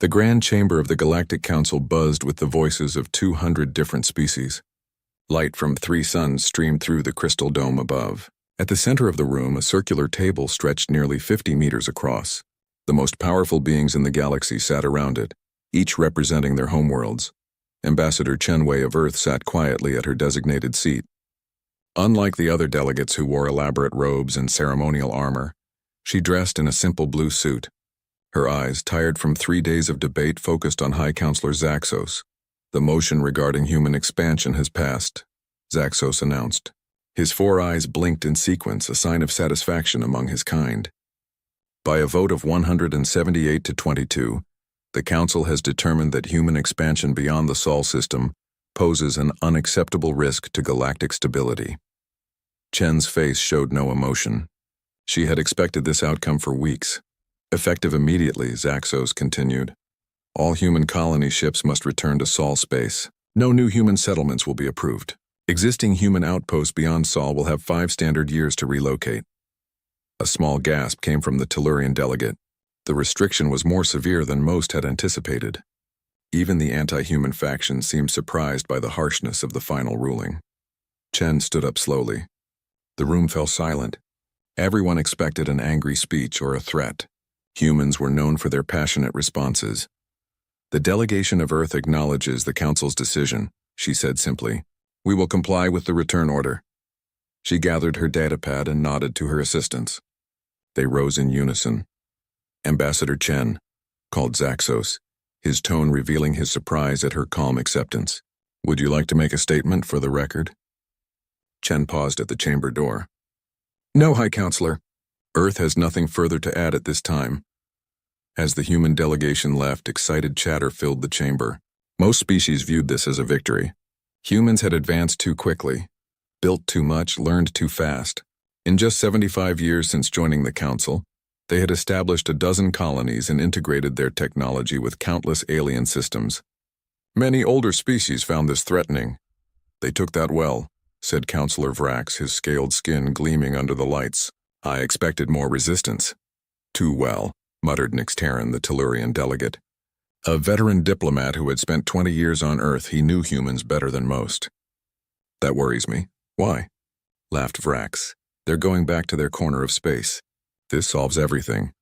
The grand chamber of the Galactic Council buzzed with the voices of 200 different species. Light from 3 suns streamed through the crystal dome above. At the center of the room, a circular table stretched nearly 50 meters across. The most powerful beings in the galaxy sat around it, each representing their homeworlds. Ambassador Chen Wei of Earth sat quietly at her designated seat. Unlike the other delegates who wore elaborate robes and ceremonial armor, she dressed in a simple blue suit. Her eyes, tired from 3 days of debate, focused on High Counselor Zaxos. The motion regarding human expansion has passed, Zaxos announced. His 4 eyes blinked in sequence, a sign of satisfaction among his kind. By a vote of 178 to 22, the Council has determined that human expansion beyond the Sol system poses an unacceptable risk to galactic stability. Chen's face showed no emotion. She had expected this outcome for weeks. Effective immediately, Zaxos continued. All human colony ships must return to Sol space. No new human settlements will be approved. Existing human outposts beyond Sol will have 5 standard years to relocate. A small gasp came from the Tellurian delegate. The restriction was more severe than most had anticipated. Even the anti-human faction seemed surprised by the harshness of the final ruling. Chen stood up slowly. The room fell silent. Everyone expected an angry speech or a threat. Humans were known for their passionate responses. The delegation of Earth acknowledges the Council's decision, she said simply. We will comply with the return order. She gathered her datapad and nodded to her assistants. They rose in unison. Ambassador Chen, called Zaxos, his tone revealing his surprise at her calm acceptance. Would you like to make a statement for the record? Chen paused at the chamber door. No, High Counselor. Earth has nothing further to add at this time. As the human delegation left, excited chatter filled the chamber. Most species viewed this as a victory. Humans had advanced too quickly, built too much, learned too fast. In just 75 years since joining the Council, they had established a dozen colonies and integrated their technology with countless alien systems. Many older species found this threatening. They took that well, said Counselor Vrax, his scaled skin gleaming under the lights. I expected more resistance. Too well, muttered Nixtaran, the Tellurian delegate. A veteran diplomat who had spent 20 years on Earth, he knew humans better than most. That worries me. Why? Laughed Vrax. They're going back to their corner of space. This solves everything.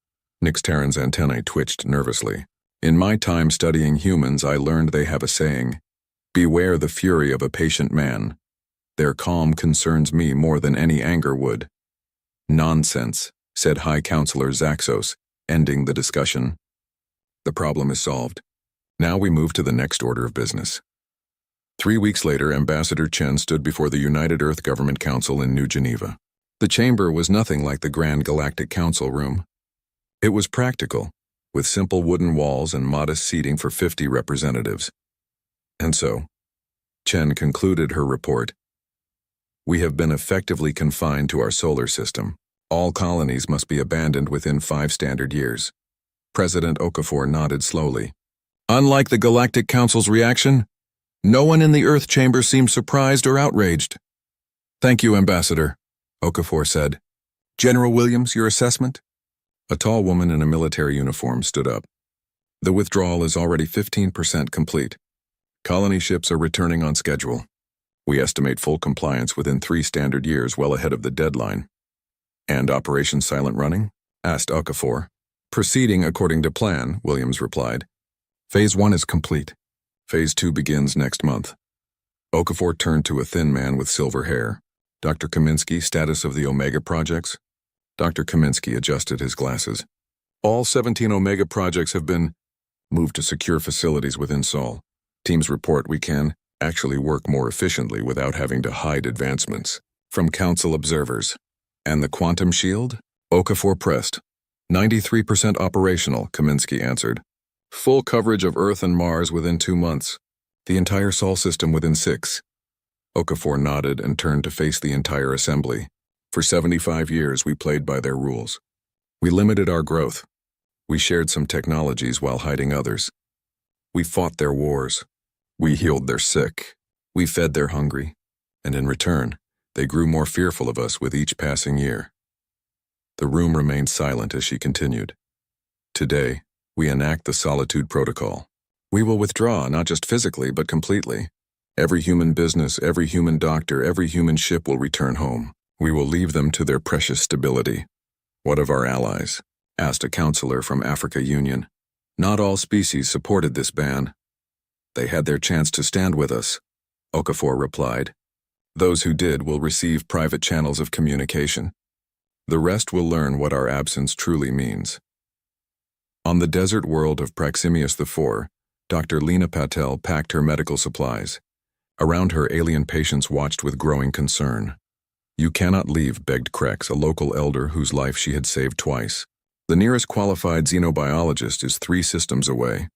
Nixtaran's antennae twitched nervously. In my time studying humans, I learned they have a saying. Beware the fury of a patient man. Their calm concerns me more than any anger would. Nonsense, said High Counselor Zaxos, ending the discussion. The problem is solved. Now we move to the next order of business. 3 weeks later, Ambassador Chen stood before the United Earth Government Council in New Geneva. The chamber was nothing like the Grand Galactic Council room. It was practical, with simple wooden walls and modest seating for 50 representatives. And so, Chen concluded her report. We have been effectively confined to our solar system. All colonies must be abandoned within 5 standard years. President Okafor nodded slowly. Unlike the Galactic Council's reaction, no one in the Earth Chamber seemed surprised or outraged. Thank you, Ambassador, Okafor said. General Williams, your assessment? A tall woman in a military uniform stood up. The withdrawal is already 15% complete. Colony ships are returning on schedule. We estimate full compliance within 3 standard years, well ahead of the deadline. And Operation Silent Running? Asked Okafor. Proceeding according to plan, Williams replied. Phase 1 is complete. Phase 2 begins next month. Okafor turned to a thin man with silver hair. Dr. Kaminsky, status of the Omega projects? Dr. Kaminsky adjusted his glasses. All 17 Omega projects have been moved to secure facilities within Sol. Teams report we can actually work more efficiently without having to hide advancements from Council observers. And the quantum shield? Okafor pressed. 93% operational, Kaminsky answered. Full coverage of Earth and Mars within 2 months. The entire Sol system within 6. Okafor nodded and turned to face the entire assembly. For 75 years, we played by their rules. We limited our growth. We shared some technologies while hiding others. We fought their wars. We healed their sick. We fed their hungry. And in return, they grew more fearful of us with each passing year. The room remained silent as she continued. Today, We enact the Solitude Protocol. We will withdraw, not just physically, but completely. Every human business, every human doctor, every human ship will return home. We will leave them to their precious stability. What of our allies? Asked a counselor from Africa Union. Not all species supported this ban. They had their chance to stand with us, Okafor replied. Those who did will receive private channels of communication. The rest will learn what our absence truly means. On the desert world of Praximius IV, Dr. Lena Patel packed her medical supplies. Around her, alien patients watched with growing concern. You cannot leave, begged Krex, a local elder whose life she had saved twice. The nearest qualified xenobiologist is 3 systems away.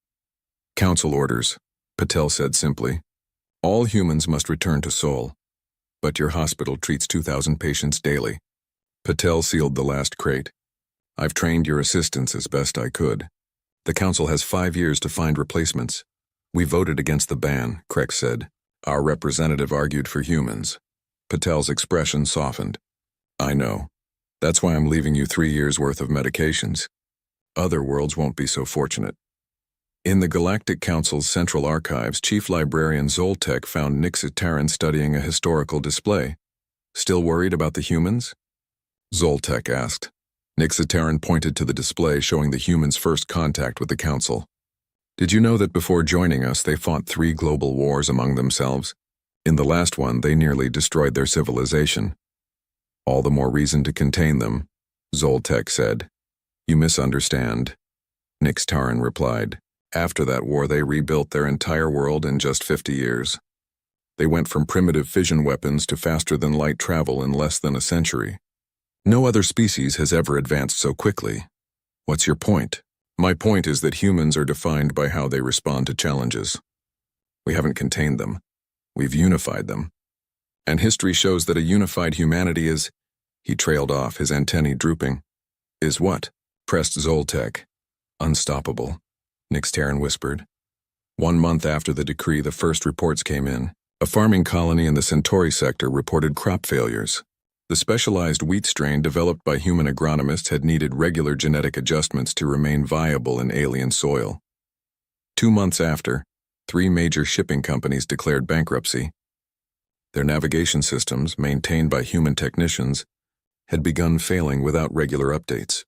Council orders, Patel said simply. All humans must return to Sol. But your hospital treats 2,000 patients daily. Patel sealed the last crate. I've trained your assistants as best I could. The council has 5 years to find replacements. We voted against the ban, Krex said. Our representative argued for humans. Patel's expression softened. I know. That's why I'm leaving you 3 years' worth of medications. Other worlds won't be so fortunate. In the Galactic Council's Central Archives, Chief Librarian Zoltek found Nixitaran studying a historical display. Still worried about the humans? Zoltek asked. Nixitaran pointed to the display showing the humans' first contact with the Council. Did you know that before joining us they fought 3 global wars among themselves? In the last one, they nearly destroyed their civilization. All the more reason to contain them, Zoltek said. You misunderstand, Nixitaran replied. After that war, they rebuilt their entire world in just 50 years. They went from primitive fission weapons to faster-than-light travel in less than a century. No other species has ever advanced so quickly. What's your point? My point is that humans are defined by how they respond to challenges. We haven't contained them. We've unified them. And history shows that a unified humanity is— He trailed off, his antennae drooping. Is what? Pressed Zoltek. Unstoppable, Nixitaran whispered. 1 month after the decree, the first reports came in. A farming colony in the Centauri sector reported crop failures. The specialized wheat strain developed by human agronomists had needed regular genetic adjustments to remain viable in alien soil. 2 months after, 3 major shipping companies declared bankruptcy. Their navigation systems, maintained by human technicians, had begun failing without regular updates.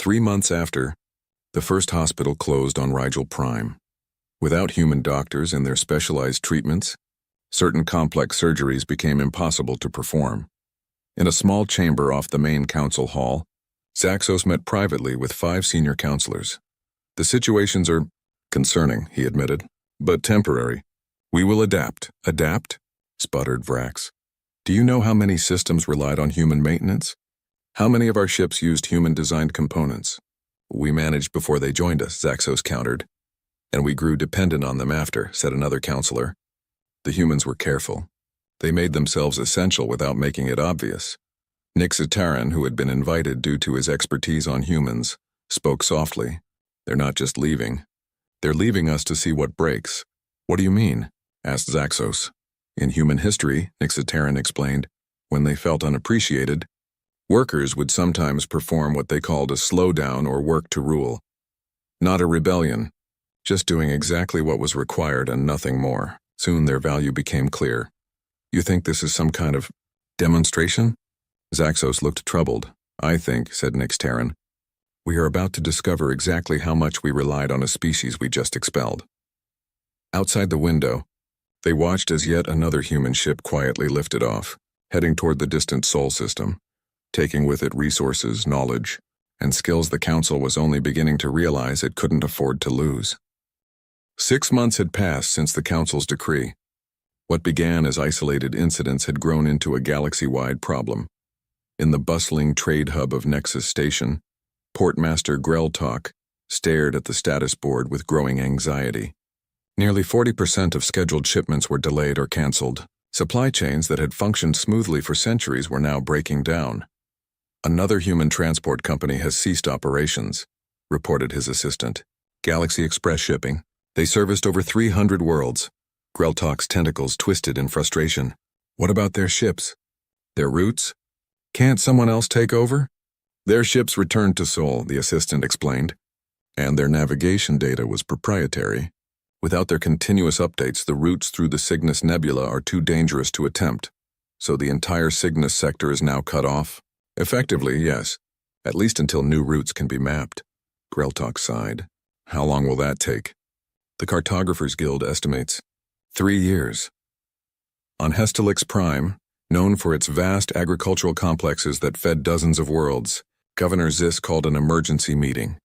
3 months after, the first hospital closed on Rigel Prime. Without human doctors and their specialized treatments, certain complex surgeries became impossible to perform. In a small chamber off the main council hall, Zaxos met privately with 5 senior counselors. The situations are concerning, he admitted, but temporary. We will adapt. Adapt? Sputtered Vrax. Do you know how many systems relied on human maintenance? How many of our ships used human-designed components? We managed before they joined us, Zaxos countered. And we grew dependent on them after, said another counselor. The humans were careful. They made themselves essential without making it obvious. Nixitaran, who had been invited due to his expertise on humans, spoke softly. They're not just leaving. They're leaving us to see what breaks. What do you mean? Asked Zaxos. In human history, Nixitaran explained, when they felt unappreciated, workers would sometimes perform what they called a slowdown or work to rule. Not a rebellion, just doing exactly what was required and nothing more. Soon their value became clear. You think this is some kind of demonstration? Zaxos looked troubled. I think, said Nixitaran, we are about to discover exactly how much we relied on a species we just expelled. Outside the window, they watched as yet another human ship quietly lifted off, heading toward the distant Sol system, taking with it resources, knowledge, and skills the Council was only beginning to realize it couldn't afford to lose. 6 months had passed since the Council's decree. What began as isolated incidents had grown into a galaxy-wide problem. In the bustling trade hub of Nexus Station, Portmaster Greltok stared at the status board with growing anxiety. Nearly 40% of scheduled shipments were delayed or canceled. Supply chains that had functioned smoothly for centuries were now breaking down. Another human transport company has ceased operations, reported his assistant. Galaxy Express Shipping. They serviced over 300 worlds. Greltok's tentacles twisted in frustration. What about their ships? Their routes? Can't someone else take over? Their ships returned to Sol, the assistant explained. and their navigation data was proprietary. Without their continuous updates, the routes through the Cygnus Nebula are too dangerous to attempt, so the entire Cygnus sector is now cut off. Effectively, yes, at least until new routes can be mapped. Greltok sighed. How long will that take? The Cartographers Guild estimates 3 years. On Hestilix Prime, known for its vast agricultural complexes that fed dozens of worlds, Governor Zis called an emergency meeting.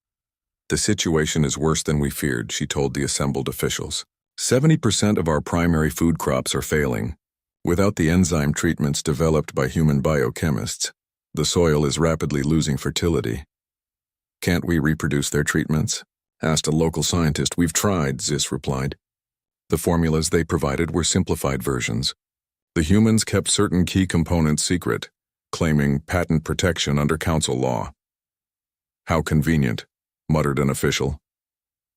The situation is worse than we feared, she told the assembled officials. 70% of our primary food crops are failing. Without the enzyme treatments developed by human biochemists, the soil is rapidly losing fertility. Can't we reproduce their treatments? Asked a local scientist. We've tried, Zis replied. The formulas they provided were simplified versions. The humans kept certain key components secret, claiming patent protection under council law. How convenient, muttered an official.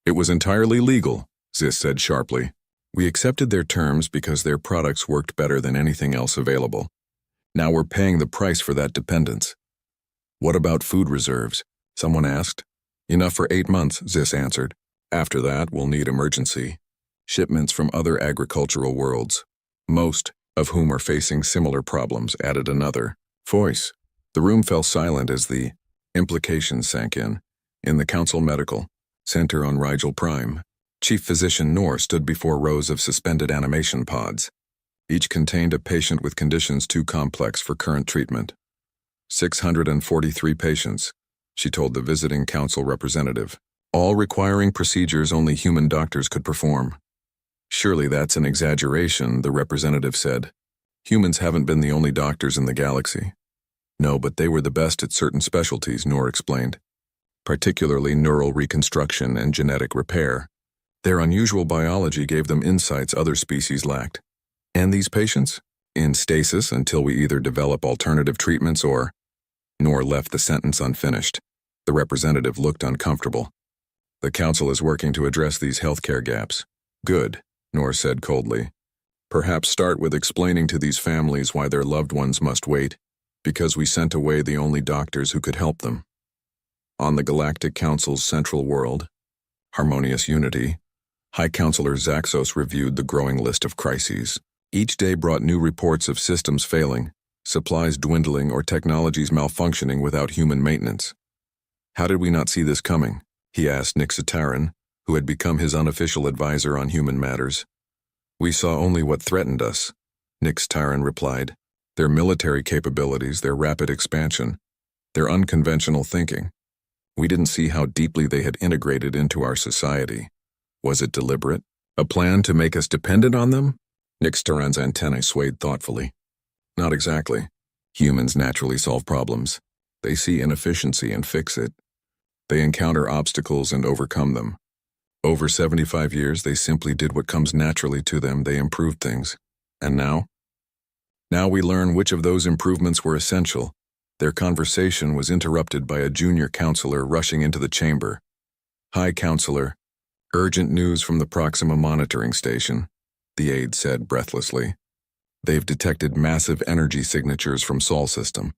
It was entirely legal, Zis said sharply. We accepted their terms because their products worked better than anything else available. Now we're paying the price for that dependence. What about food reserves? Someone asked. Enough for 8 months, Zis answered. After that, we'll need emergency shipments from other agricultural worlds, most of whom are facing similar problems, added another voice. The room fell silent as the implications sank in. In the Council Medical Center on Rigel Prime, Chief Physician Noor stood before rows of suspended animation pods. Each contained a patient with conditions too complex for current treatment. 643 patients, she told the visiting council representative, all requiring procedures only human doctors could perform. Surely that's an exaggeration, the representative said. Humans haven't been the only doctors in the galaxy. No, but they were the best at certain specialties, Noor explained, particularly neural reconstruction and genetic repair. Their unusual biology gave them insights other species lacked. And these patients? In stasis until we either develop alternative treatments or… Noor left the sentence unfinished. The representative looked uncomfortable. The council is working to address these healthcare gaps. Good, Noor said coldly. Perhaps start with explaining to these families why their loved ones must wait, because we sent away the only doctors who could help them. On the Galactic Council's central world, Harmonious Unity, High Counselor Zaxos reviewed the growing list of crises. Each day brought new reports of systems failing, supplies dwindling, or technologies malfunctioning without human maintenance. How did we not see this coming? He asked Nixitaran, who had become his unofficial advisor on human matters. We saw only what threatened us, Nixitaran replied. Their military capabilities, their rapid expansion, their unconventional thinking. We didn't see how deeply they had integrated into our society. Was it deliberate? A plan to make us dependent on them? Nixitaran's antennae swayed thoughtfully. Not exactly. Humans naturally solve problems. They see inefficiency and fix it. They encounter obstacles and overcome them. Over 75 years, they simply did what comes naturally to them. They improved things. And now? Now we learn which of those improvements were essential. Their conversation was interrupted by a junior counselor rushing into the chamber. High Counselor, urgent news from the Proxima monitoring station, the aide said breathlessly. They've detected massive energy signatures from Sol system,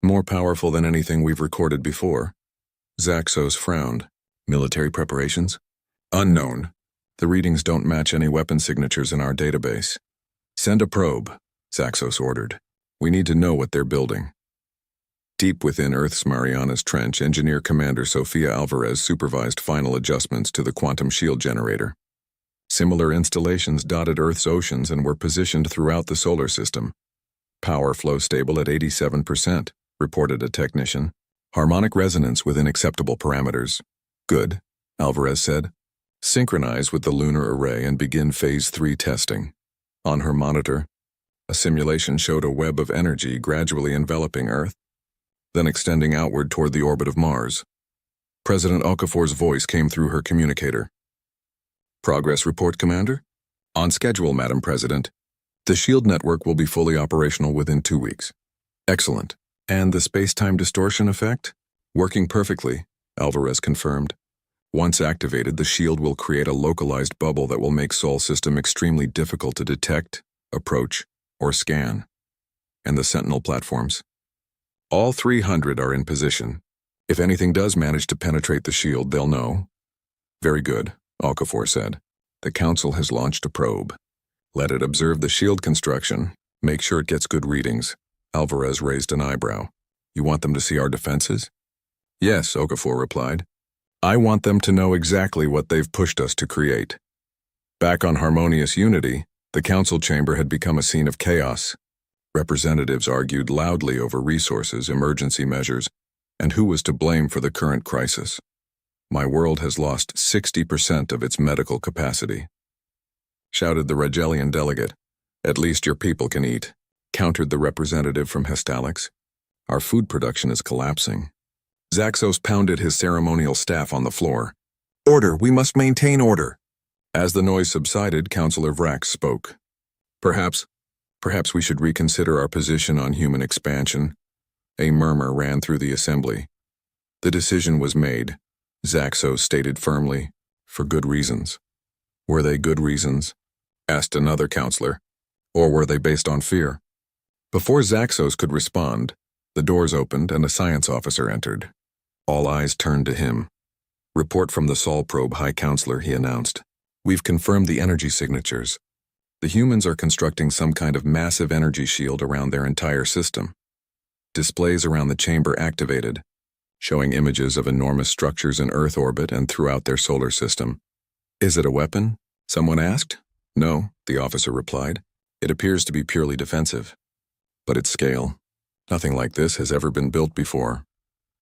more powerful than anything we've recorded before. Zaxos frowned. Military preparations? Unknown. The readings don't match any weapon signatures in our database. Send a probe, Zaxos ordered. We need to know what they're building. Deep within Earth's Marianas Trench, Engineer Commander Sofia Alvarez supervised final adjustments to the quantum shield generator. Similar installations dotted Earth's oceans and were positioned throughout the solar system. Power flow stable at 87%, reported a technician. Harmonic resonance within acceptable parameters. Good, Alvarez said. Synchronize with the lunar array and begin Phase 3 testing. On her monitor, a simulation showed a web of energy gradually enveloping Earth, then extending outward toward the orbit of Mars. President Okafor's voice came through her communicator. Progress report, Commander? On schedule, Madam President. The SHIELD network will be fully operational within 2 weeks. Excellent. And the space-time distortion effect? Working perfectly, Alvarez confirmed. Once activated, the SHIELD will create a localized bubble that will make Sol system extremely difficult to detect, approach, or scan. And the Sentinel platforms? All 300 are in position. If anything does manage to penetrate the SHIELD, they'll know, Very good, Okafor said. The Council has launched a probe. Let it observe the shield construction. Make sure it gets good readings. Alvarez raised an eyebrow. You want them to see our defenses? Yes, Okafor replied. I want them to know exactly what they've pushed us to create. Back on Harmonious Unity, the Council chamber had become a scene of chaos. Representatives argued loudly over resources, emergency measures, and who was to blame for the current crisis. My world has lost 60% of its medical capacity, shouted the Regelian delegate. At least your people can eat, countered the representative from Hestalix. Our food production is collapsing. Zaxos pounded his ceremonial staff on the floor. Order, we must maintain order. As the noise subsided, Councillor Vrax spoke. Perhaps we should reconsider our position on human expansion. A murmur ran through the assembly. The decision was made, Zaxos stated firmly, for good reasons. Were they good reasons? Asked another councillor. Or were they based on fear? Before Zaxos could respond, the doors opened and a science officer entered. All eyes turned to him. Report from the Sol Probe High Counselor, he announced. We've confirmed the energy signatures. The humans are constructing some kind of massive energy shield around their entire system. Displays around the chamber activated, showing images of enormous structures in Earth orbit and throughout their solar system. Is it a weapon? Someone asked. No, the officer replied. It appears to be purely defensive. But its scale. Nothing like this has ever been built before.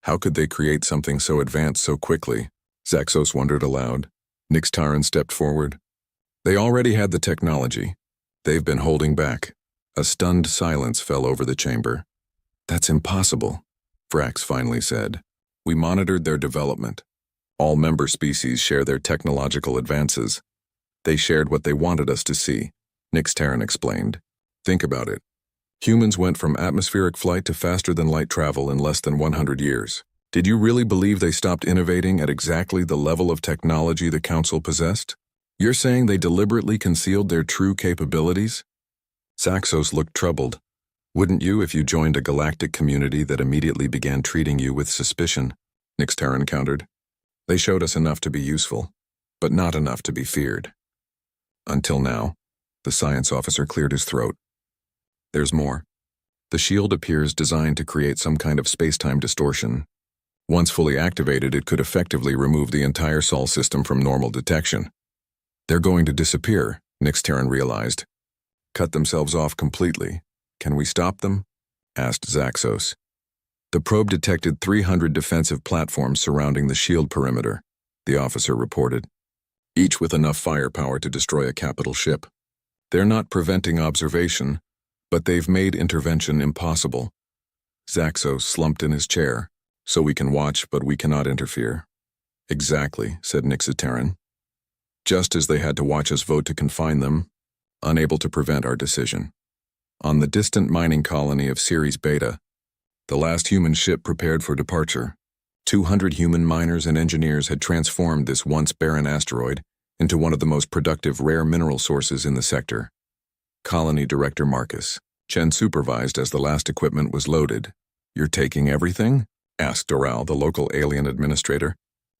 How could they create something so advanced so quickly? Zaxos wondered aloud. Nixtaran stepped forward. They already had the technology. They've been holding back. A stunned silence fell over the chamber. That's impossible, Vrax finally said. We monitored their development. All member species share their technological advances. They shared what they wanted us to see, Nixtaran explained. Think about it. Humans went from atmospheric flight to faster-than-light travel in less than 100 years. Did you really believe they stopped innovating at exactly the level of technology the Council possessed? You're saying they deliberately concealed their true capabilities? Zaxos looked troubled. Wouldn't you if you joined a galactic community that immediately began treating you with suspicion? Nixtaran countered. They showed us enough to be useful, but not enough to be feared. Until now, the science officer cleared his throat. There's more. The shield appears designed to create some kind of space-time distortion. Once fully activated, it could effectively remove the entire Sol system from normal detection. They're going to disappear, Nixtaran realized. Cut themselves off completely. Can we stop them? Asked Zaxos. The probe detected 300 defensive platforms surrounding the shield perimeter, the officer reported, each with enough firepower to destroy a capital ship. They're not preventing observation, but they've made intervention impossible. Zaxos slumped in his chair. So we can watch, but we cannot interfere. Exactly, said Nixtaran. Just as they had to watch us vote to confine them, unable to prevent our decision. On the distant mining colony of Ceres Beta, the last human ship prepared for departure, 200 human miners and engineers had transformed this once barren asteroid into one of the most productive rare mineral sources in the sector. Colony Director Marcus, Chen supervised as the last equipment was loaded. You're taking everything? Asked Doral, the local alien administrator.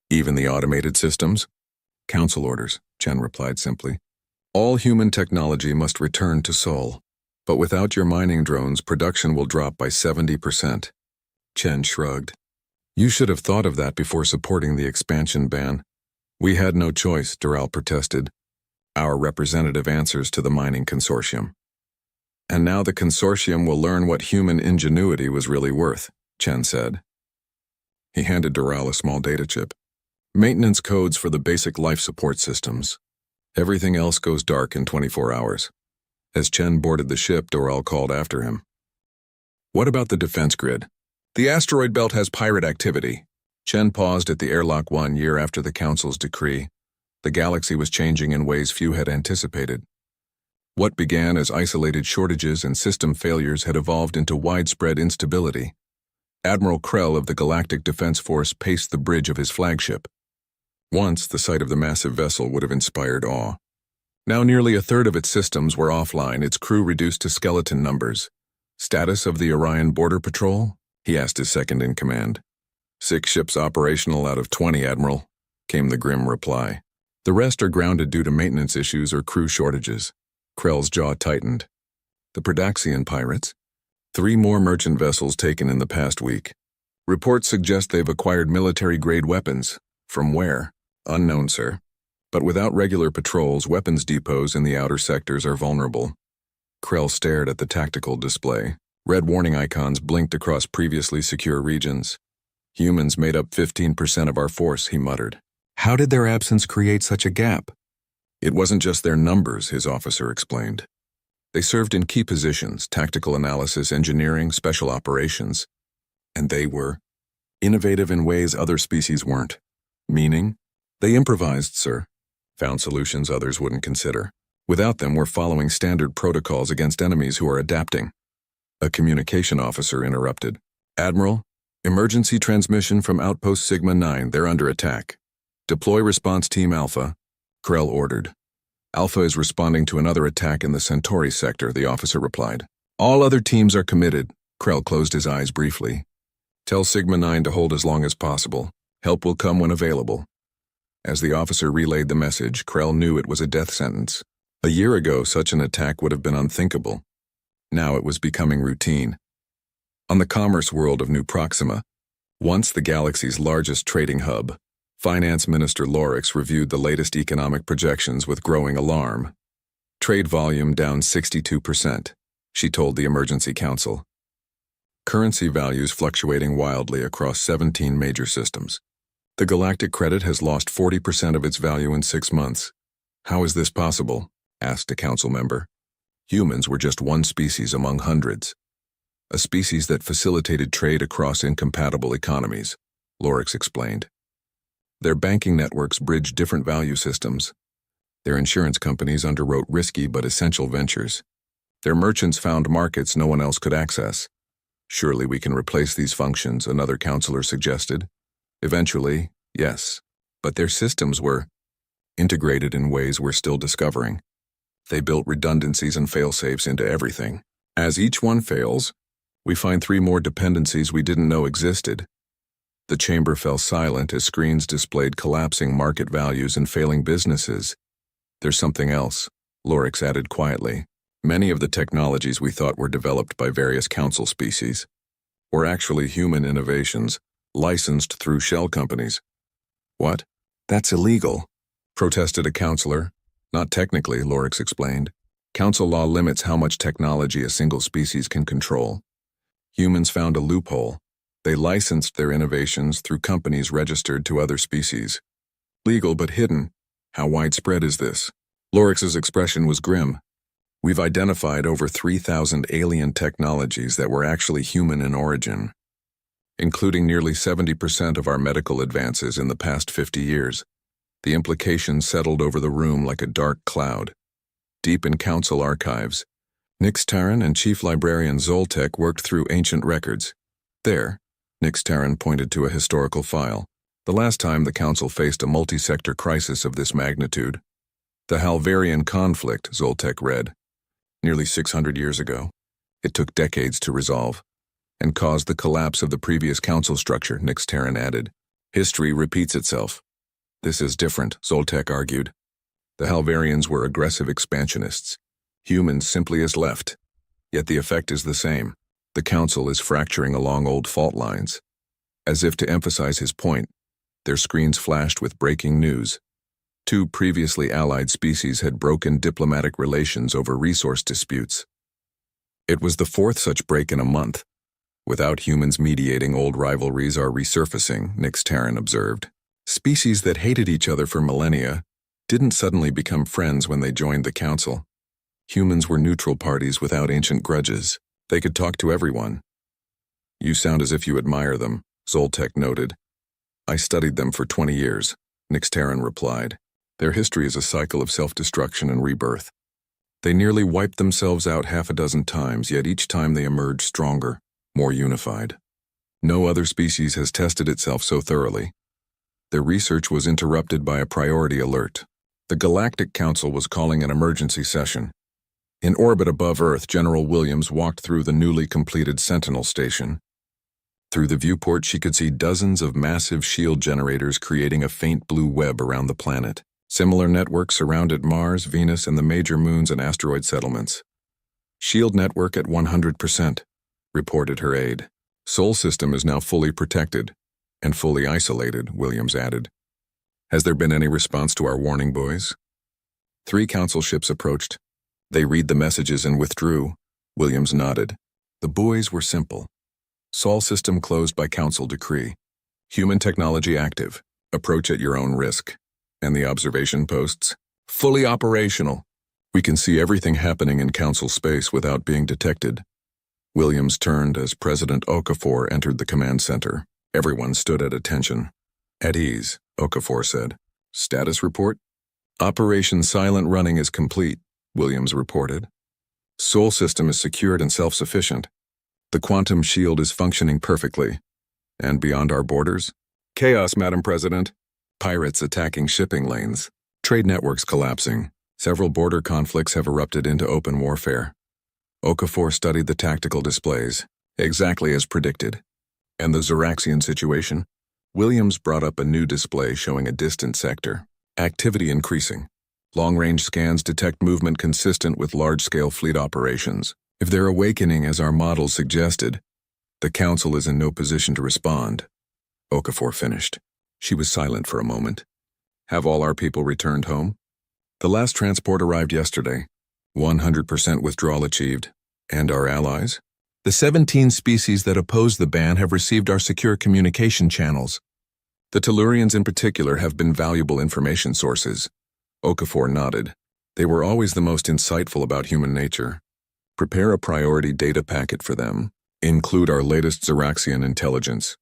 Even the automated systems? Council orders, Chen replied simply. All human technology must return to Sol. But without your mining drones, production will drop by 70%. Chen shrugged. You should have thought of that before supporting the expansion ban. We had no choice, Doral protested. Our representative answers to the mining consortium. And now the consortium will learn what human ingenuity was really worth, Chen said. He handed Doral a small data chip. Maintenance codes for the basic life support systems. Everything else goes dark in 24 hours. As Chen boarded the ship, Doral called after him. What about the defense grid? The asteroid belt has pirate activity. Chen paused at the airlock 1 year after the Council's decree. The galaxy was changing in ways few had anticipated. What began as isolated shortages and system failures had evolved into widespread instability. Admiral Krell of the Galactic Defense Force paced the bridge of his flagship. Once, the sight of the massive vessel would have inspired awe. Now nearly a third of its systems were offline, its crew reduced to skeleton numbers. Status of the Orion Border Patrol? He asked his second-in-command. 6 ships operational out of 20, Admiral. came the grim reply. The rest are grounded due to maintenance issues or crew shortages. Krell's jaw tightened. The Predaxian pirates? 3 more merchant vessels taken in the past week. Reports suggest they've acquired military-grade weapons. From where? Unknown, sir. But without regular patrols, weapons depots in the outer sectors are vulnerable. Krell stared at the tactical display. Red warning icons blinked across previously secure regions. Humans made up 15% of our force, he muttered. How did their absence create such a gap? It wasn't just their numbers, his officer explained. They served in key positions, tactical analysis, engineering, special operations. And they were innovative in ways other species weren't. Meaning? They improvised, sir. Found solutions others wouldn't consider. Without them, we're following standard protocols against enemies who are adapting. A communication officer interrupted. Admiral, emergency transmission from Outpost Sigma 9. They're under attack. Deploy response team Alpha, Krell ordered. Alpha is responding to another attack in the Centauri sector, the officer replied. All other teams are committed. Krell closed his eyes briefly. Tell Sigma 9 to hold as long as possible. Help will come when available. As the officer relayed the message, Krell knew it was a death sentence. A year ago, such an attack would have been unthinkable. Now it was becoming routine. On the commerce world of New Proxima, once the galaxy's largest trading hub, Finance Minister Lorix reviewed the latest economic projections with growing alarm. Trade volume down 62%, she told the Emergency Council. Currency values fluctuating wildly across 17 major systems. The galactic credit has lost 40% of its value in 6 months. How is this possible? Asked a council member. Humans were just one species among hundreds. A species that facilitated trade across incompatible economies, Lorix explained. Their banking networks bridged different value systems. Their insurance companies underwrote risky but essential ventures. Their merchants found markets no one else could access. Surely we can replace these functions, another counselor suggested. Eventually, yes. But their systems were integrated in ways we're still discovering. They built redundancies and fail-safes into everything. As each one fails, we find 3 more dependencies we didn't know existed. The chamber fell silent as screens displayed collapsing market values and failing businesses. There's something else, Lorix added quietly. Many of the technologies we thought were developed by various council species were actually human innovations, licensed through shell companies. What? That's illegal, protested a counselor. Not technically, Lorix explained. Council law limits how much technology a single species can control. Humans found a loophole. They licensed their innovations through companies registered to other species. Legal but hidden. How widespread is this? Lorix's expression was grim. We've identified over 3,000 alien technologies that were actually human in origin, including nearly 70% of our medical advances in the past 50 years. The implications settled over the room like a dark cloud. Deep in council archives, Nyx Terran and Chief Librarian Zoltek worked through ancient records. There, Nyx Terran pointed to a historical file. The last time the council faced a multi-sector crisis of this magnitude. The Halvarian conflict, Zoltek read. Nearly 600 years ago. It took decades to resolve, and caused the collapse of the previous council structure, Nyx Terran added. History repeats itself. This is different, Zoltek argued. The Halvarians were aggressive expansionists. Humans simply as left. Yet the effect is the same. The council is fracturing along old fault lines. As if to emphasize his point, their screens flashed with breaking news. 2 previously allied species had broken diplomatic relations over resource disputes. It was the 4th such break in a month. Without humans mediating, old rivalries are resurfacing, Nyx Terran observed. Species that hated each other for millennia didn't suddenly become friends when they joined the council. Humans were neutral parties without ancient grudges. They could talk to everyone. You sound as if you admire them, Zoltek noted. I studied them for 20 years, Nyx Terran replied. Their history is a cycle of self-destruction and rebirth. They nearly wiped themselves out 6 times, yet each time they emerged stronger, more unified. No other species has tested itself so thoroughly. Their research was interrupted by a priority alert. The Galactic Council was calling an emergency session. In orbit above Earth, General Williams walked through the newly completed Sentinel station. Through the viewport, she could see dozens of massive shield generators creating a faint blue web around the planet. Similar networks surrounded Mars, Venus, and the major moons and asteroid settlements. Shield network at 100%, reported her aide. Sol system is now fully protected and fully isolated, Williams added. Has there been any response to our warning buoys? 3 council ships approached. They read the messages and withdrew. Williams nodded. The buoys were simple. Sol system closed by council decree. Human technology active. Approach at your own risk. And the observation posts? Fully operational. We can see everything happening in council space without being detected. Williams turned as President Okafor entered the command center. Everyone stood at attention. At ease, Okafor said. Status report? Operation Silent Running is complete, Williams reported. Sol system is secured and self-sufficient. The quantum shield is functioning perfectly. And beyond our borders? Chaos, Madam President. Pirates attacking shipping lanes. Trade networks collapsing. Several border conflicts have erupted into open warfare. Okafor studied the tactical displays, exactly as predicted. And the Zeraxian situation? Williams brought up a new display showing a distant sector. Activity increasing. Long-range scans detect movement consistent with large-scale fleet operations. If they're awakening as our model suggested, the Council is in no position to respond. Okafor finished. She was silent for a moment. Have all our people returned home? The last transport arrived yesterday. 100% withdrawal achieved. And our allies? The 17 species that oppose the ban have received our secure communication channels. The Tellurians in particular have been valuable information sources. Okafor nodded. They were always the most insightful about human nature. Prepare a priority data packet for them. Include our latest Zeraxian intelligence.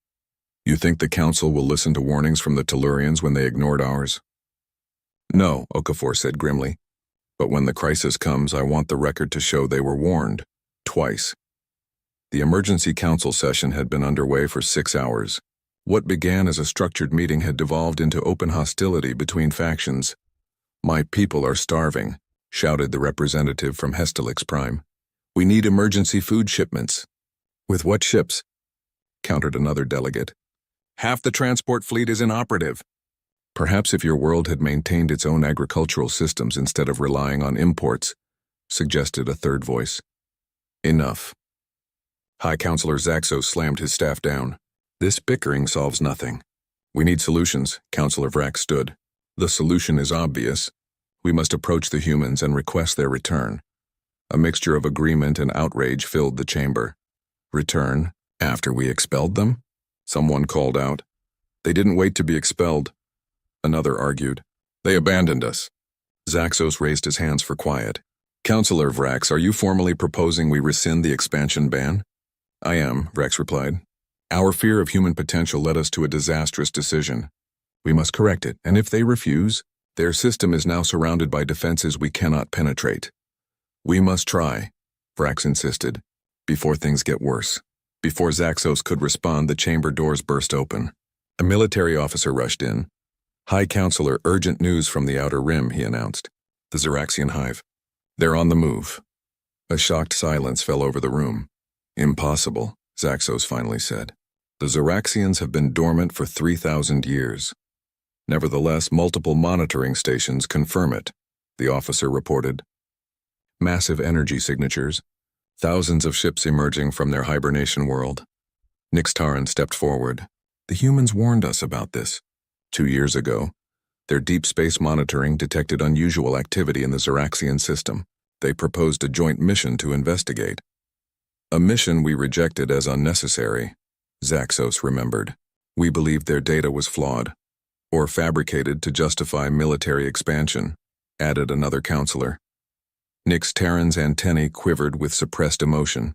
You think the Council will listen to warnings from the Tellurians when they ignored ours? No, Okafor said grimly. But when the crisis comes, I want the record to show they were warned. Twice. The emergency council session had been underway for 6 hours. What began as a structured meeting had devolved into open hostility between factions. My people are starving, shouted the representative from Hestelix Prime. We need emergency food shipments. With what ships? Countered another delegate. Half the transport fleet is inoperative. Perhaps if your world had maintained its own agricultural systems instead of relying on imports, suggested a third voice. Enough. High Counselor Zaxos slammed his staff down. This bickering solves nothing. We need solutions, Counselor Vrax stood. The solution is obvious. We must approach the humans and request their return. A mixture of agreement and outrage filled the chamber. Return? After we expelled them? Someone called out. They didn't wait to be expelled. Another argued. They abandoned us. Zaxos raised his hands for quiet. Counselor Vrax, are you formally proposing we rescind the expansion ban? I am, Vrax replied. Our fear of human potential led us to a disastrous decision. We must correct it, and if they refuse, their system is now surrounded by defenses we cannot penetrate. We must try, Vrax insisted, before things get worse. Before Zaxos could respond, the chamber doors burst open. A military officer rushed in. High Counselor, urgent news from the Outer Rim, he announced. The Zeraxian hive. They're on the move. A shocked silence fell over the room. Impossible, Zaxos finally said. The Zeraxians have been dormant for 3,000 years. Nevertheless, multiple monitoring stations confirm it, the officer reported. Massive energy signatures, thousands of ships emerging from their hibernation world. Nyx Taran stepped forward. The humans warned us about this. 2 years ago, their deep space monitoring detected unusual activity in the Zeraxian system. They proposed a joint mission to investigate. A mission we rejected as unnecessary, Zaxos remembered. We believed their data was flawed, or fabricated to justify military expansion, added another counselor. Nyx Taran's antennae quivered with suppressed emotion.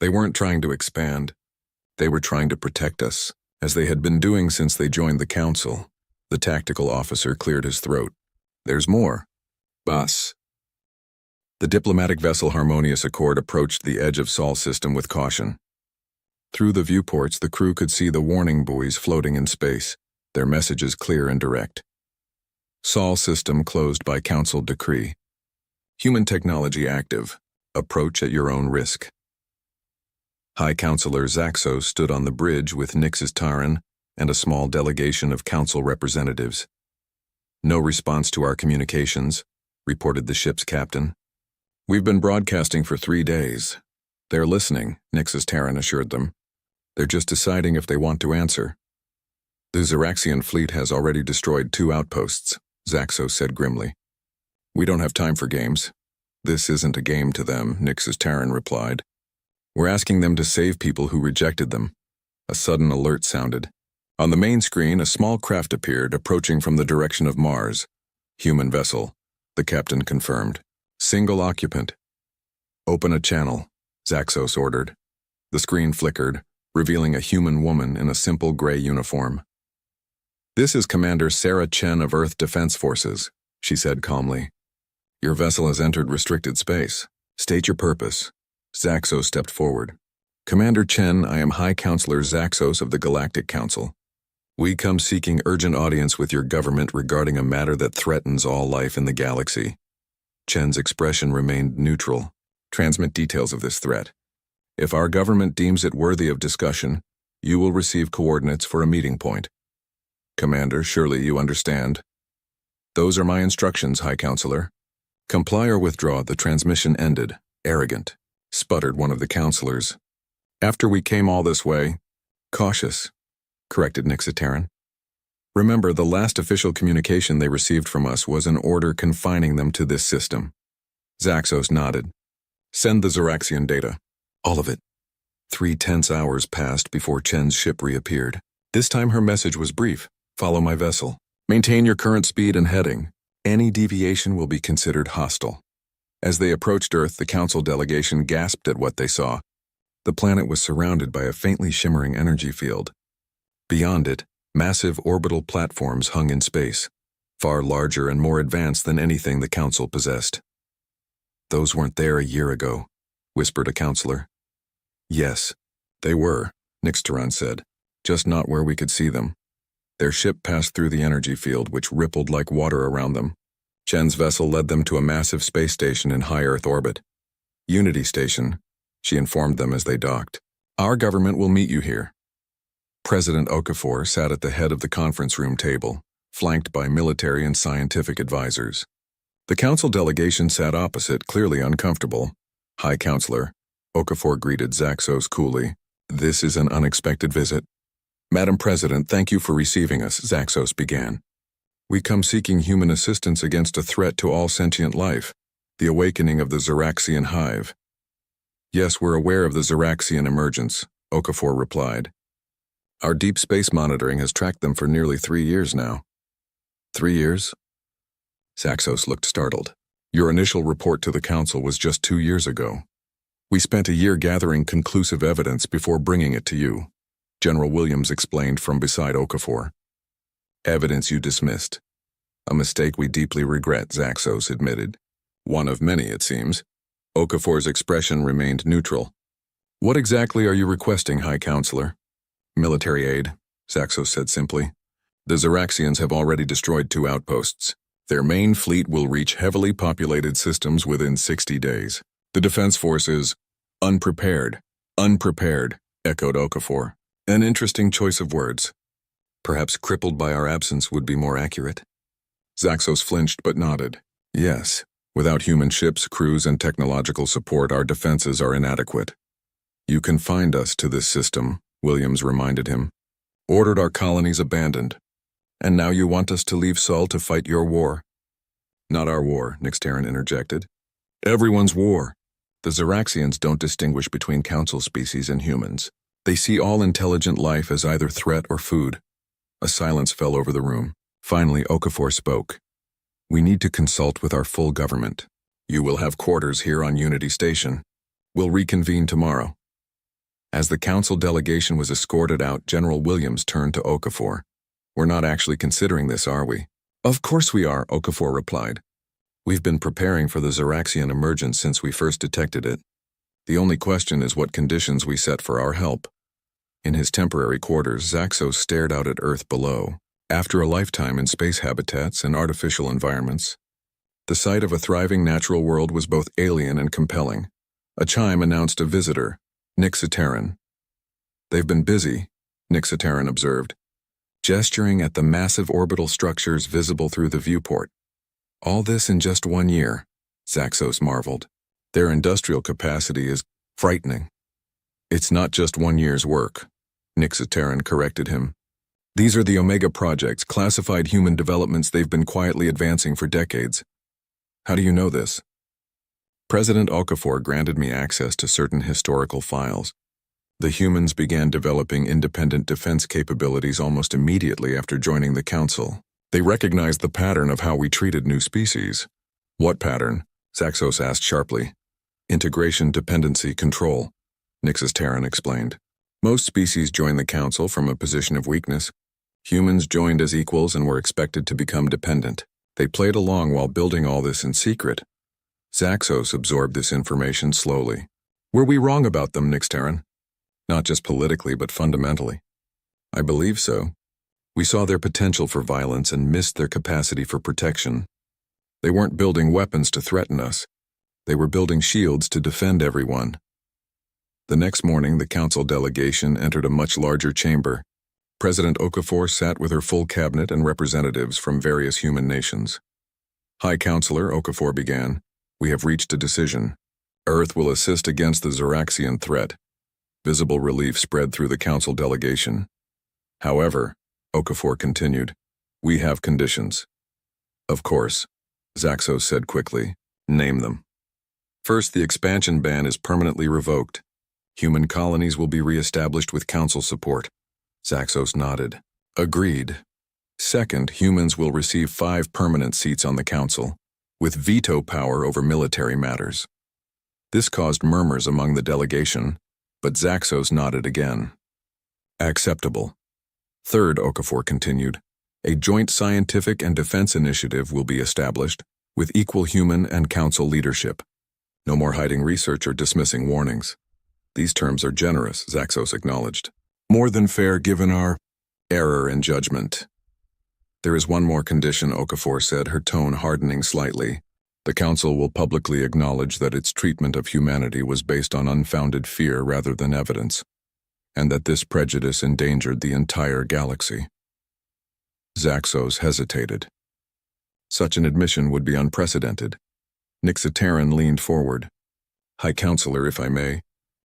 They weren't trying to expand. They were trying to protect us, as they had been doing since they joined the council. The tactical officer cleared his throat. There's more. Boss. The diplomatic vessel Harmonious Accord approached the edge of Sol system with caution. Through the viewports, the crew could see the warning buoys floating in space, their messages clear and direct. Sol system closed by council decree. Human technology active. Approach at your own risk. High Counselor Zaxos stood on the bridge with Nix's Taran and a small delegation of council representatives. "No response to our communications," reported the ship's captain. "We've been broadcasting for 3 days. They're listening," Nix's Taran assured them. "They're just deciding if they want to answer." "The Zeraxian fleet has already destroyed 2 outposts," Zaxos said grimly. "We don't have time for games." "This isn't a game to them," Nix's Taran replied. "We're asking them to save people who rejected them." A sudden alert sounded. On the main screen, a small craft appeared, approaching from the direction of Mars. "Human vessel," the captain confirmed. "Single occupant." "Open a channel," Zaxos ordered. The screen flickered, revealing a human woman in a simple gray uniform. "This is Commander Sarah Chen of Earth Defense Forces," she said calmly. "Your vessel has entered restricted space. State your purpose." Zaxos stepped forward. "Commander Chen, I am High Counselor Zaxos of the Galactic Council. We come seeking urgent audience with your government regarding a matter that threatens all life in the galaxy." Chen's expression remained neutral. "Transmit details of this threat. If our government deems it worthy of discussion, you will receive coordinates for a meeting point." "Commander, surely you understand." "Those are my instructions, High Counselor." "Comply or withdraw. The transmission ended." "Arrogant," sputtered one of the counselors. "After we came all this way." "Cautious," corrected Nix's Taran. "Remember, the last official communication they received from us was an order confining them to this system." Zaxos nodded. "Send the Zeraxian data. All of it." 3 tense hours passed before Chen's ship reappeared. This time her message was brief. "Follow my vessel. Maintain your current speed and heading. Any deviation will be considered hostile." As they approached Earth, the council delegation gasped at what they saw. The planet was surrounded by a faintly shimmering energy field. Beyond it, massive orbital platforms hung in space, far larger and more advanced than anything the council possessed. "Those weren't there a year ago," whispered a counselor. "Yes, they were," Nix's Taran said, "just not where we could see them. Their ship passed through the energy field, which rippled like water around them. Chen's vessel led them to a massive space station in high Earth orbit. Unity Station," she informed them as they docked. "Our government will meet you here." President Okafor sat at the head of the conference room table, flanked by military and scientific advisors. The council delegation sat opposite, clearly uncomfortable. "High Counselor," Okafor greeted Zaxos coolly. "This is an unexpected visit." "Madam President, thank you for receiving us," Zaxos began. "We come seeking human assistance against a threat to all sentient life, the awakening of the Zeraxian hive." "Yes, we're aware of the Zeraxian emergence," Okafor replied. "Our deep space monitoring has tracked them for nearly 3 years now." 3 years? Zaxos looked startled. "Your initial report to the council was just 2 years ago. We spent a year gathering conclusive evidence before bringing it to you," General Williams explained from beside Okafor. "Evidence you dismissed. A mistake we deeply regret," Zaxos admitted. "One of many, it seems." Okafor's expression remained neutral. "What exactly are you requesting, High Counselor?" "Military aid," Zaxos said simply. "The Zeraxians have already destroyed 2 outposts. Their main fleet will reach heavily populated systems within 60 days. The Defense Force is unprepared." "Unprepared," echoed Okafor. An interesting choice of words. "Perhaps crippled by our absence would be more accurate." Zaxos flinched but nodded. "Yes, without human ships, crews, and technological support, our defenses are inadequate." "You confined us to this system," Williams reminded him. "Ordered our colonies abandoned. And now you want us to leave Sol to fight your war." "Not our war," Nix's Taran interjected. "Everyone's war." "The Zeraxians don't distinguish between council species and humans. They see all intelligent life as either threat or food." A silence fell over the room. Finally, Okafor spoke. "We need to consult with our full government. You will have quarters here on Unity Station. We'll reconvene tomorrow." As the council delegation was escorted out, General Williams turned to Okafor. "We're not actually considering this, are we?" "Of course we are," Okafor replied. "We've been preparing for the Zeraxian emergence since we first detected it. The only question is what conditions we set for our help." In his temporary quarters, Zaxos stared out at Earth below. After a lifetime in space habitats and artificial environments, the sight of a thriving natural world was both alien and compelling. A chime announced a visitor. Nixitaran. They've been busy, Nixitaran observed, gesturing at the massive orbital structures visible through the viewport. All this in just 1 year, Zaxos marveled. Their industrial capacity is frightening. It's not just 1 year's work, Nixitaran corrected him. These are the Omega projects, classified human developments they've been quietly advancing for decades. How do you know this? President Okafor granted me access to certain historical files. The humans began developing independent defense capabilities almost immediately after joining the Council. They recognized the pattern of how we treated new species. What pattern? Zaxos asked sharply. Integration, dependency, control, Nixitaran explained. Most species joined the Council from a position of weakness. Humans joined as equals and were expected to become dependent. They played along while building all this in secret. Zaxos absorbed this information slowly. Were we wrong about them, Nixitaran? Not just politically, but fundamentally. I believe so. We saw their potential for violence and missed their capacity for protection. They weren't building weapons to threaten us. They were building shields to defend everyone. The next morning, the Council delegation entered a much larger chamber. President Okafor sat with her full cabinet and representatives from various human nations. High Counselor, Okafor began, we have reached a decision. Earth will assist against the Zeraxian threat. Visible relief spread through the Council delegation. However, Okafor continued, we have conditions. Of course, Zaxos said quickly, name them. First, the expansion ban is permanently revoked. Human colonies will be re-established with Council support. Zaxos nodded. Agreed. Second, humans will receive 5 permanent seats on the Council, with veto power over military matters. This caused murmurs among the delegation, but Zaxos nodded again. Acceptable. Third, Okafor continued, a joint scientific and defense initiative will be established, with equal human and Council leadership. No more hiding research or dismissing warnings. These terms are generous, Zaxos acknowledged. More than fair given our error in judgment. There is one more condition, Okafor said, her tone hardening slightly. The Council will publicly acknowledge that its treatment of humanity was based on unfounded fear rather than evidence, and that this prejudice endangered the entire galaxy. Zaxos hesitated. Such an admission would be unprecedented. Nixitaran leaned forward. High Counselor, if I may,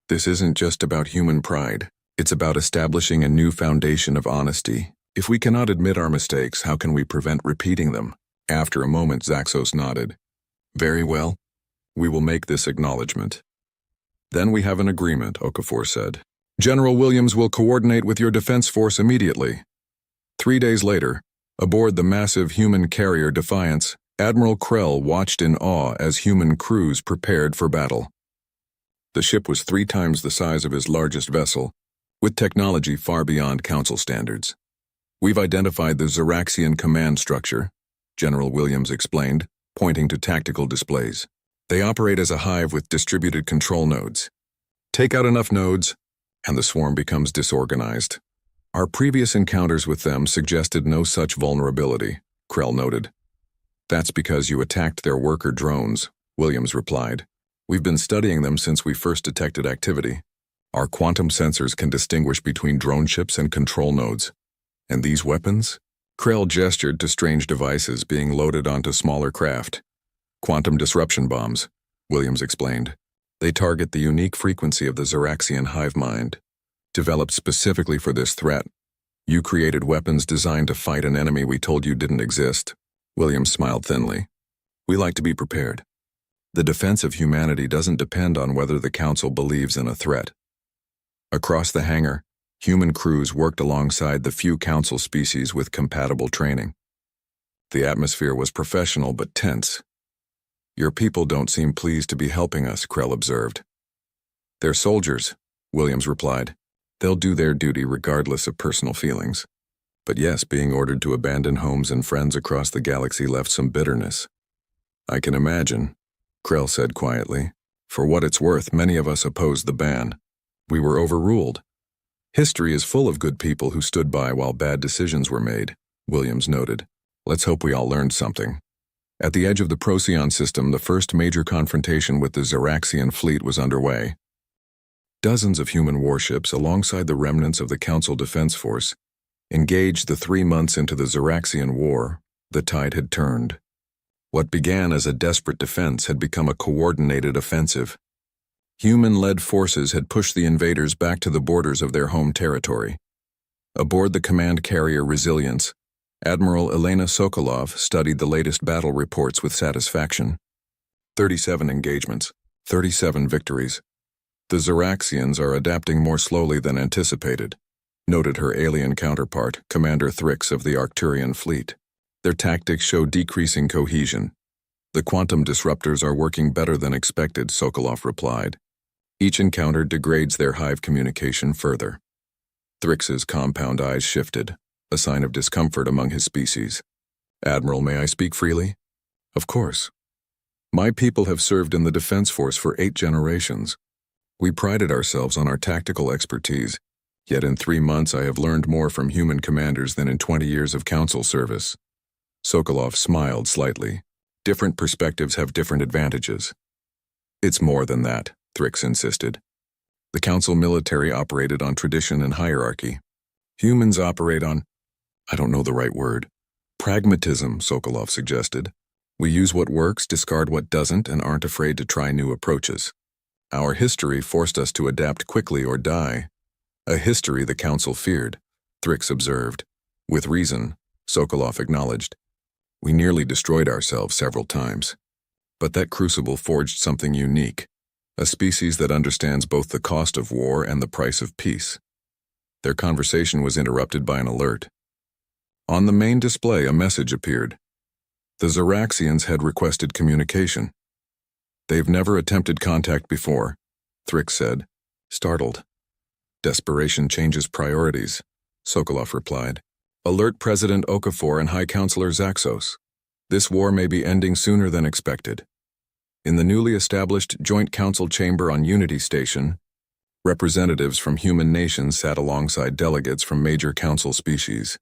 this isn't just about human pride. It's about establishing a new foundation of honesty. If we cannot admit our mistakes, how can we prevent repeating them? After a moment, Zaxos nodded. Very well. We will make this acknowledgement. Then we have an agreement, Okafor said. General Williams will coordinate with your defense force immediately. 3 days later, aboard the massive human carrier Defiance, Admiral Krell watched in awe as human crews prepared for battle. The ship was 3 times the size of his largest vessel, with technology far beyond Council standards. We've identified the Zeraxian command structure, General Williams explained, pointing to tactical displays. They operate as a hive with distributed control nodes. Take out enough nodes, and the swarm becomes disorganized. Our previous encounters with them suggested no such vulnerability, Krell noted. That's because you attacked their worker drones, Williams replied. We've been studying them since we first detected activity. Our quantum sensors can distinguish between drone ships and control nodes. And these weapons? Krell gestured to strange devices being loaded onto smaller craft. Quantum disruption bombs, Williams explained. They target the unique frequency of the Zeraxian hive mind. Developed specifically for this threat, you created weapons designed to fight an enemy we told you didn't exist. Williams smiled thinly. We like to be prepared. The defense of humanity doesn't depend on whether the Council believes in a threat. Across the hangar, human crews worked alongside the few Council species with compatible training. The atmosphere was professional but tense. Your people don't seem pleased to be helping us, Krell observed. They're soldiers, Williams replied. They'll do their duty regardless of personal feelings. But yes, being ordered to abandon homes and friends across the galaxy left some bitterness. I can imagine, Krell said quietly. For what it's worth, many of us opposed the ban. We were overruled. History is full of good people who stood by while bad decisions were made, Williams noted. Let's hope we all learned something. At the edge of the Procyon system, the first major confrontation with the Zeraxian fleet was underway. Dozens of human warships, alongside the remnants of the Council Defense Force, engaged the 3 months into the Zeraxian War. The tide had turned. What began as a desperate defense had become a coordinated offensive. Human-led forces had pushed the invaders back to the borders of their home territory. Aboard the command carrier Resilience, Admiral Elena Sokolov studied the latest battle reports with satisfaction. 37 engagements, 37 victories. The Zeraxians are adapting more slowly than anticipated, noted her alien counterpart, Commander Thrix of the Arcturian fleet. Their tactics show decreasing cohesion. The quantum disruptors are working better than expected, Sokolov replied. Each encounter degrades their hive communication further. Thrix's compound eyes shifted, a sign of discomfort among his species. Admiral, may I speak freely? Of course. My people have served in the Defense Force for 8 generations. We prided ourselves on our tactical expertise, yet in 3 months I have learned more from human commanders than in 20 years of council service. Sokolov smiled slightly. Different perspectives have different advantages. It's more than that, Thrix insisted. The council military operated on tradition and hierarchy. Humans operate on, I don't know the right word, pragmatism, Sokolov suggested. We use what works, discard what doesn't, and aren't afraid to try new approaches. Our history forced us to adapt quickly or die. A history the council feared, Thrix observed. With reason, Sokolov acknowledged. We nearly destroyed ourselves several times. But that crucible forged something unique, a species that understands both the cost of war and the price of peace. Their conversation was interrupted by an alert. On the main display, a message appeared. The Zeraxians had requested communication. They've never attempted contact before, Thrix said, startled. Desperation changes priorities, Sokolov replied. Alert President Okafor and High Counselor Zaxos. This war may be ending sooner than expected. In the newly established Joint Council Chamber on Unity Station, representatives from human nations sat alongside delegates from major council species.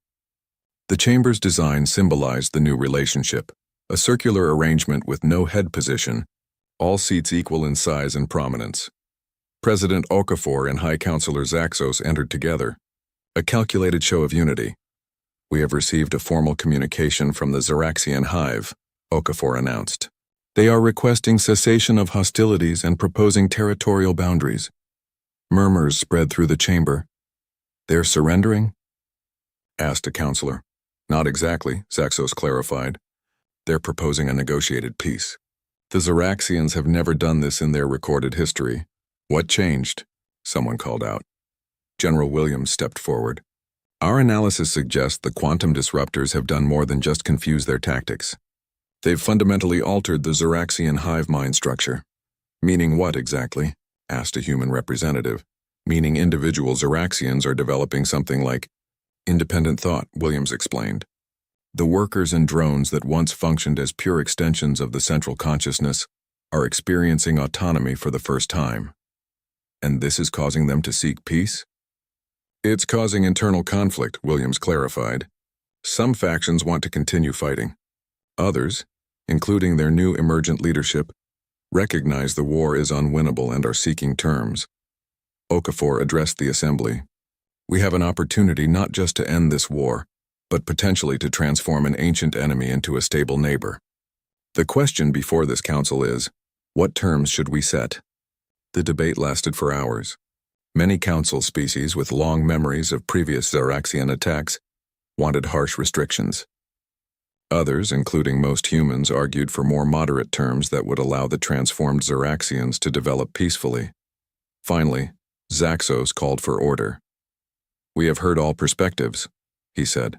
The chamber's design symbolized the new relationship, a circular arrangement with no head position, all seats equal in size and prominence. President Okafor and High Counselor Zaxos entered together, a calculated show of unity. We have received a formal communication from the Zeraxian Hive, Okafor announced. They are requesting cessation of hostilities and proposing territorial boundaries. Murmurs spread through the chamber. They're surrendering? Asked a counselor. Not exactly, Zaxos clarified. They're proposing a negotiated peace. The Zeraxians have never done this in their recorded history. What changed? Someone called out. General Williams stepped forward. Our analysis suggests the quantum disruptors have done more than just confuse their tactics. They've fundamentally altered the Zeraxian hive mind structure. Meaning what exactly? Asked a human representative. Meaning individual Zeraxians are developing something like independent thought, Williams explained. The workers and drones that once functioned as pure extensions of the central consciousness are experiencing autonomy for the first time. And this is causing them to seek peace? It's causing internal conflict, Williams clarified. Some factions want to continue fighting. Others, including their new emergent leadership, recognize the war is unwinnable and are seeking terms. Okafor addressed the assembly. We have an opportunity not just to end this war, but potentially to transform an ancient enemy into a stable neighbor. The question before this council is, what terms should we set? The debate lasted for hours. Many council species with long memories of previous Zeraxian attacks wanted harsh restrictions. Others, including most humans, argued for more moderate terms that would allow the transformed Zeraxians to develop peacefully. Finally, Zaxos called for order. We have heard all perspectives, he said.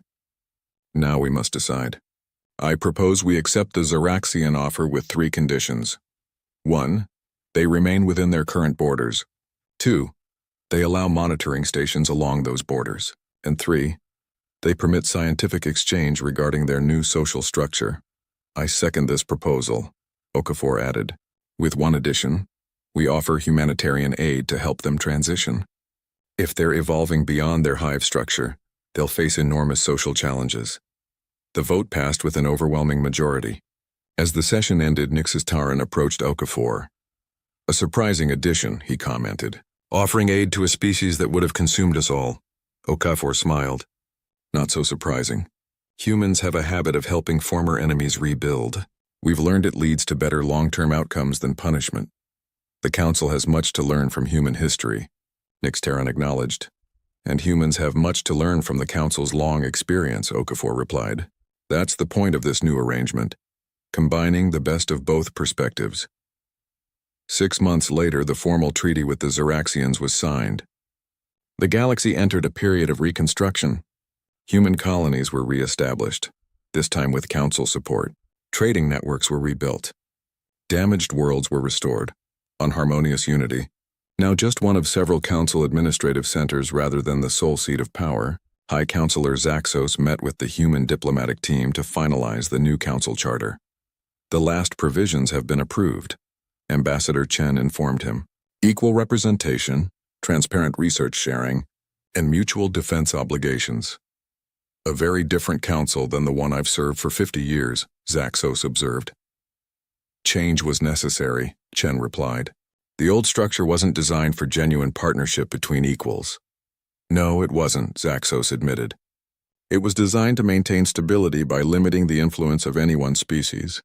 Now we must decide. I propose we accept the Zeraxian offer with 3 conditions. 1. They remain within their current borders. 2. They allow monitoring stations along those borders. And 3. They permit scientific exchange regarding their new social structure. I second this proposal, Okafor added. With one addition, we offer humanitarian aid to help them transition. If they're evolving beyond their hive structure, they'll face enormous social challenges. The vote passed with an overwhelming majority. As the session ended, Nixis Taran approached Okafor. A surprising addition, he commented, offering aid to a species that would have consumed us all. Okafor smiled. Not so surprising. Humans have a habit of helping former enemies rebuild. We've learned it leads to better long-term outcomes than punishment. The Council has much to learn from human history, Nixtaran acknowledged. And humans have much to learn from the Council's long experience, Okafor replied. That's the point of this new arrangement, combining the best of both perspectives. 6 months later, the formal treaty with the Zeraxians was signed. The galaxy entered a period of reconstruction. Human colonies were re-established, this time with Council support. Trading networks were rebuilt. Damaged worlds were restored, on harmonious unity. Now just one of several Council administrative centers rather than the sole seat of power, High Counselor Zaxos met with the human diplomatic team to finalize the new Council charter. The last provisions have been approved, Ambassador Chen informed him. Equal representation, transparent research sharing, and mutual defense obligations. A very different council than the one I've served for 50 years, Zaxos observed. Change was necessary, Chen replied. The old structure wasn't designed for genuine partnership between equals. No, it wasn't, Zaxos admitted. It was designed to maintain stability by limiting the influence of any one species.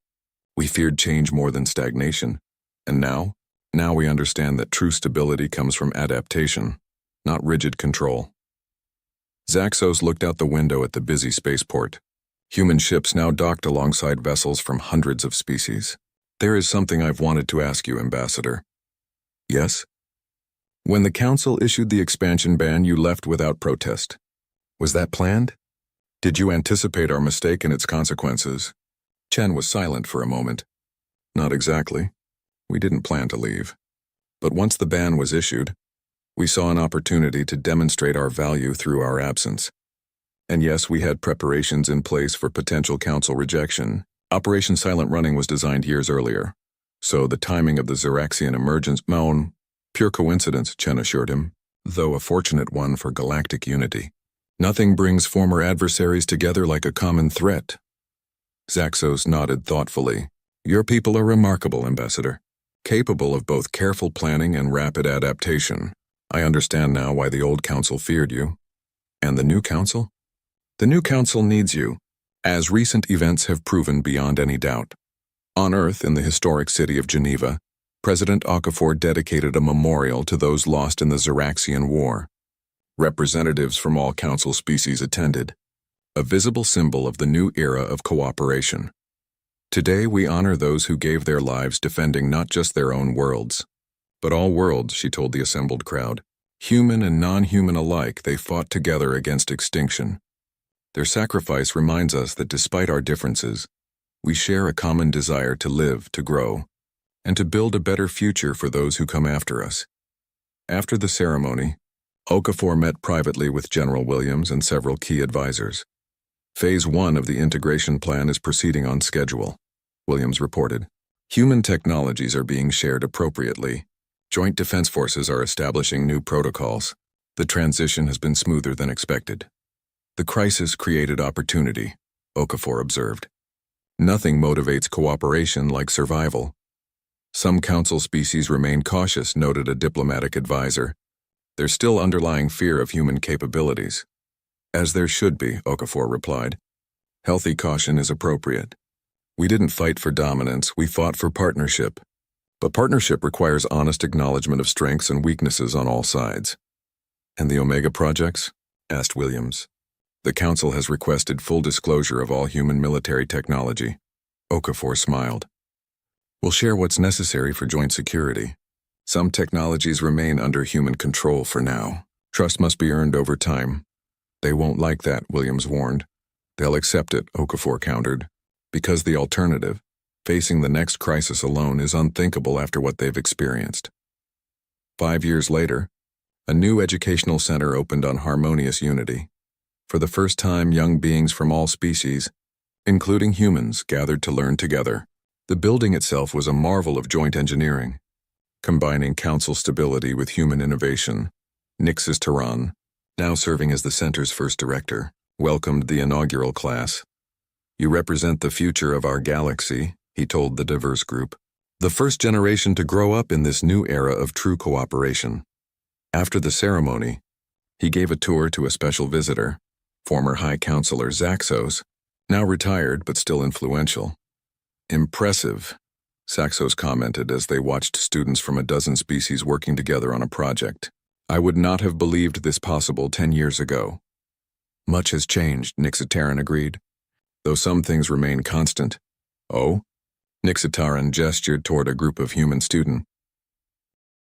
We feared change more than stagnation. And now we understand that true stability comes from adaptation, not rigid control. Zaxos looked out the window at the busy spaceport. Human ships now docked alongside vessels from hundreds of species. There is something I've wanted to ask you, Ambassador. Yes? When the Council issued the expansion ban, you left without protest. Was that planned? Did you anticipate our mistake and its consequences? Chen was silent for a moment. Not exactly. We didn't plan to leave. But once the ban was issued, we saw an opportunity to demonstrate our value through our absence. And yes, we had preparations in place for potential Council rejection. Operation Silent Running was designed years earlier. So the timing of the Zeraxian emergence, pure coincidence, Chen assured him, though a fortunate one for galactic unity. Nothing brings former adversaries together like a common threat. Zaxos nodded thoughtfully. Your people are remarkable, Ambassador. Capable of both careful planning and rapid adaptation. I understand now why the old Council feared you. And the new Council? The new Council needs you, as recent events have proven beyond any doubt. On Earth, in the historic city of Geneva, President Okafor dedicated a memorial to those lost in the Zeraxian War. Representatives from all Council species attended, a visible symbol of the new era of cooperation. Today we honor those who gave their lives defending not just their own worlds, but all worlds, she told the assembled crowd. Human and non-human alike, they fought together against extinction. Their sacrifice reminds us that despite our differences, we share a common desire to live, to grow, and to build a better future for those who come after us. After the ceremony, Okafor met privately with General Williams and several key advisors. Phase 1 of the integration plan is proceeding on schedule, Williams reported. Human technologies are being shared appropriately. Joint defense forces are establishing new protocols. The transition has been smoother than expected. The crisis created opportunity, Okafor observed. Nothing motivates cooperation like survival. Some Council species remain cautious, noted a diplomatic advisor. There's still underlying fear of human capabilities. As there should be, Okafor replied. Healthy caution is appropriate. We didn't fight for dominance, we fought for partnership. But partnership requires honest acknowledgement of strengths and weaknesses on all sides. And the Omega projects? Asked Williams. The Council has requested full disclosure of all human military technology. Okafor smiled. We'll share what's necessary for joint security. Some technologies remain under human control for now. Trust must be earned over time. They won't like that, Williams warned. They'll accept it, Okafor countered, because the alternative, facing the next crisis alone, is unthinkable after what they've experienced. 5 years later, a new educational center opened on Harmonious Unity. For the first time, young beings from all species, including humans, gathered to learn together. The building itself was a marvel of joint engineering, combining Council stability with human innovation. Nixis Tehran, now serving as the center's first director, welcomed the inaugural class. You represent the future of our galaxy, he told the diverse group. The first generation to grow up in this new era of true cooperation. After the ceremony, he gave a tour to a special visitor, former High Counselor Zaxos, now retired but still influential. Impressive, Zaxos commented as they watched students from a dozen species working together on a project. I would not have believed this possible 10 years ago. Much has changed, Nixitaran agreed, though some things remain constant. Oh? Nixitaran gestured toward a group of human students.